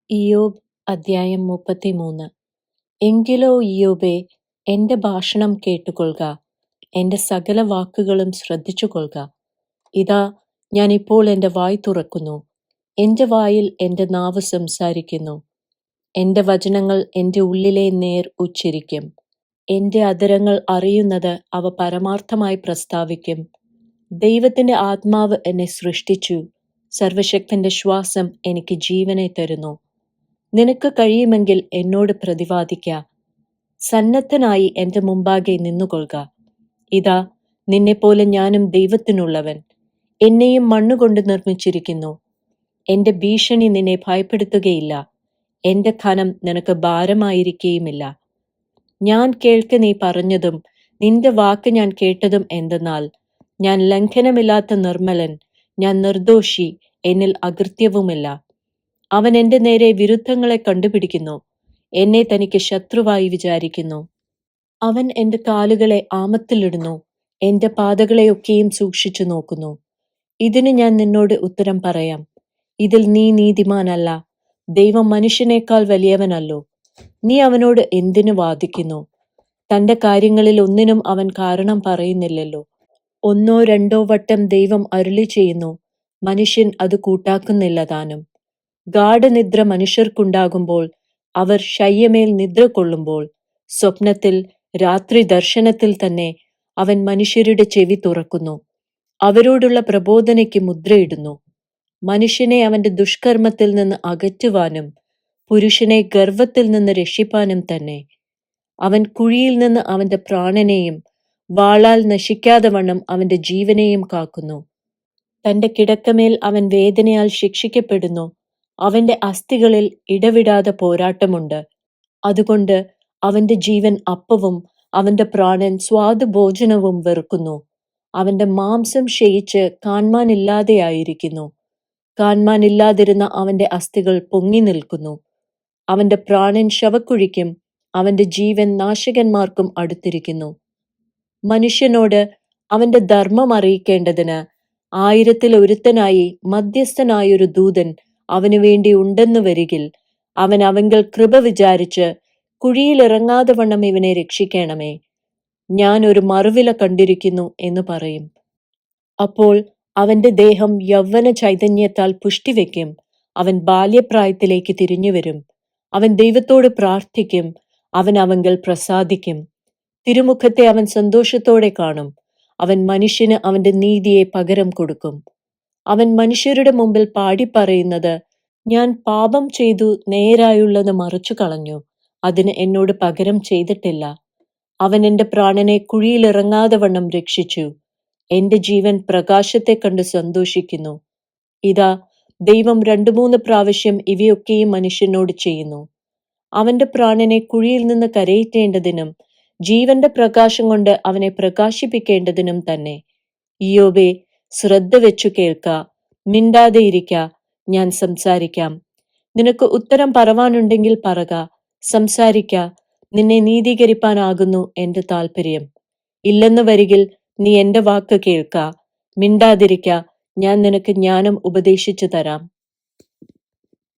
ഇയ്യോബ് അദ്ധ്യായം 33. എങ്കിലോ ഇയ്യോബേ, എന്റെ ഭാഷണം കേട്ടുകൊള്ളുക, എന്റെ സകല വാക്കുകളും ശ്രദ്ധിച്ചുകൊള്ളുക. ഇതാ, ഞാൻ ഇപ്പോൾ എന്റെ വായ് തുറക്കുന്നു, എന്റെ വായിൽ എന്റെ നാവ് സംസാരിക്കുന്നു. എന്റെ വചനങ്ങൾ എന്റെ ഉള്ളിലെ നേർ ഉച്ചരിക്കും. എന്റെ അധരങ്ങൾ അറിയുന്നത് അവ പരമാർത്ഥമായി പ്രസ്താവിക്കും. ദൈവത്തിന്റെ ആത്മാവ് എന്നെ സൃഷ്ടിച്ചു, സർവശക്തന്റെ ശ്വാസം എനിക്ക് ജീവനെ തരുന്നു. നിനക്ക് കഴിയുമെങ്കിൽ എന്നോട് പ്രതിവാദിക്ക, സന്നദ്ധനായി എന്റെ മുമ്പാകെ നിന്നുകൊള്ളുക. ഇതാ, നിന്നെപ്പോലെ ഞാനും ദൈവത്തിനുള്ളവൻ, എന്നെയും മണ്ണുകൊണ്ട് നിർമ്മിച്ചിരിക്കുന്നു. എന്റെ ഭീഷണി നിന്നെ ഭയപ്പെടുത്തുകയില്ല, എന്റെ ഖനം നിനക്ക് ഭാരമായിരിക്കുകയുമില്ല. ഞാൻ കേൾക്കെ നീ പറഞ്ഞതും നിന്റെ വാക്ക് ഞാൻ കേട്ടതും എന്തെന്നാൽ, ഞാൻ ലംഘനമില്ലാത്ത നിർമ്മലൻ, ഞാൻ നിർദോഷി, എന്നിൽ അകൃത്യവുമില്ല. അവൻ എന്റെ നേരെ വിരുദ്ധങ്ങളെ കണ്ടുപിടിക്കുന്നു, എന്നെ തനിക്ക് ശത്രുവായി വിചാരിക്കുന്നു. അവൻ എന്റെ കാലുകളെ ആമത്തിലിടുന്നു, എന്റെ പാതകളെയൊക്കെയും സൂക്ഷിച്ചു നോക്കുന്നു. ഇതിന് ഞാൻ നിന്നോട് ഉത്തരം പറയാം. ഇതിൽ നീ നീതിമാനല്ല, ദൈവം മനുഷ്യനേക്കാൾ വലിയവനല്ലോ. നീ അവനോട് എന്തിനു വാദിക്കുന്നു? തന്റെ കാര്യങ്ങളിൽ ഒന്നിനും അവൻ കാരണം പറയുന്നില്ലല്ലോ. ഒന്നോ രണ്ടോ വട്ടം ദൈവം അരുളി ചെയ്യുന്നു, മനുഷ്യൻ അത് കൂട്ടാക്കുന്നില്ല താനും. ഗാഢനിദ്ര മനുഷ്യർക്കുണ്ടാകുമ്പോൾ, അവർ ശയ്യമേൽ നിദ്ര കൊള്ളുമ്പോൾ, സ്വപ്നത്തിൽ, രാത്രി ദർശനത്തിൽ തന്നെ അവൻ മനുഷ്യരുടെ ചെവി തുറക്കുന്നു, അവരോടുള്ള പ്രബോധനയ്ക്ക് മുദ്രയിടുന്നു. മനുഷ്യനെ അവന്റെ ദുഷ്കർമ്മത്തിൽ നിന്ന് അകറ്റുവാനും പുരുഷനെ ഗർവത്തിൽ നിന്ന് രക്ഷിപ്പാനും തന്നെ. അവൻ കുഴിയിൽ നിന്ന് അവന്റെ പ്രാണനെയും വാളാൽ നശിക്കാതെ വണ്ണം അവന്റെ ജീവനെയും കാക്കുന്നു. തന്റെ കിടക്കമേൽ അവൻ വേദനയാൽ ശിക്ഷിക്കപ്പെടുന്നു, അവന്റെ അസ്ഥികളിൽ ഇടവിടാതെ പോരാട്ടമുണ്ട്. അതുകൊണ്ട് അവന്റെ ജീവൻ അപ്പവും അവന്റെ പ്രാണൻ സ്വാദുഭോജനവും വെറുക്കുന്നു. അവന്റെ മാംസം ക്ഷയിച്ച് കാൺമാനില്ലാതെയായിരിക്കുന്നു. കാൺമാനില്ലാതിരുന്ന അവന്റെ അസ്ഥികൾ പൊങ്ങി നിൽക്കുന്നു. അവന്റെ പ്രാണൻ ശവക്കുഴിക്കും അവന്റെ ജീവൻ നാശകന്മാർക്കും അടുത്തിരിക്കുന്നു. മനുഷ്യനോട് അവന്റെ ധർമ്മം അറിയിക്കേണ്ടതിന് 1000 ഒരുത്തനായി മധ്യസ്ഥനായൊരു ദൂതൻ അവനു വേണ്ടി ഉണ്ടെന്നു വരികിൽ, അവൻ അവങ്കൽ കൃപ വിചാരിച്ച് കുഴിയിലിറങ്ങാതെ വണ്ണം ഇവനെ രക്ഷിക്കണമേ. ഞാൻ ഒരു മറുവില കണ്ടിരിക്കുന്നു എന്ന് പറയും. അപ്പോൾ അവന്റെ ദേഹം യൗവന ചൈതന്യത്താൽ പുഷ്ടിവെക്കും. അവൻ ബാല്യപ്രായത്തിലേക്ക് തിരിഞ്ഞുവരും. അവൻ ദൈവത്തോട് പ്രാർത്ഥിക്കും, അവൻ അവങ്കൽ പ്രസാദിക്കും. തിരുമുഖത്തെ അവൻ സന്തോഷത്തോടെ കാണും. അവൻ മനുഷ്യന് അവന്റെ നീതിയെ പകരം കൊടുക്കും. അവൻ മനുഷ്യരുടെ മുമ്പിൽ പാടിപ്പറയുന്നത്, ഞാൻ പാപം ചെയ്തു നേരായുള്ളത് മറച്ചു കളഞ്ഞു, അതിന് എന്നോട് പകരം ചെയ്തിട്ടില്ല. അവൻ എന്റെ പ്രാണനെ കുഴിയിലിറങ്ങാതെ വണ്ണം രക്ഷിച്ചു. എന്റെ ജീവൻ പ്രകാശത്തെ കണ്ട് സന്തോഷിക്കുന്നു. ഇതാ, ദൈവം 2-3 പ്രാവശ്യം ഇവയൊക്കെയും മനുഷ്യനോട് ചെയ്യുന്നു. അവന്റെ പ്രാണനെ കുഴിയിൽ നിന്ന് കരയേറ്റേണ്ടതിനും ജീവന്റെ പ്രകാശം കൊണ്ട് അവനെ പ്രകാശിപ്പിക്കേണ്ടതിനും തന്നെ. ഇയ്യോബേ, ശ്രദ്ധ വെച്ചു കേൾക്ക, മിണ്ടാതെ ഇരിക്ക, ഞാൻ സംസാരിക്കാം. നിനക്ക് ഉത്തരം പറവാനുണ്ടെങ്കിൽ പറക, സംസാരിക്ക. നിന്നെ നീതീകരിപ്പാനാകുന്നു എന്റെ താല്പര്യം. ഇല്ലെന്ന് വരികിൽ നീ എന്റെ വാക്ക് കേൾക്ക. മിണ്ടാതിരിക്ക, ഞാൻ നിനക്ക് ജ്ഞാനം ഉപദേശിച്ചു തരാം.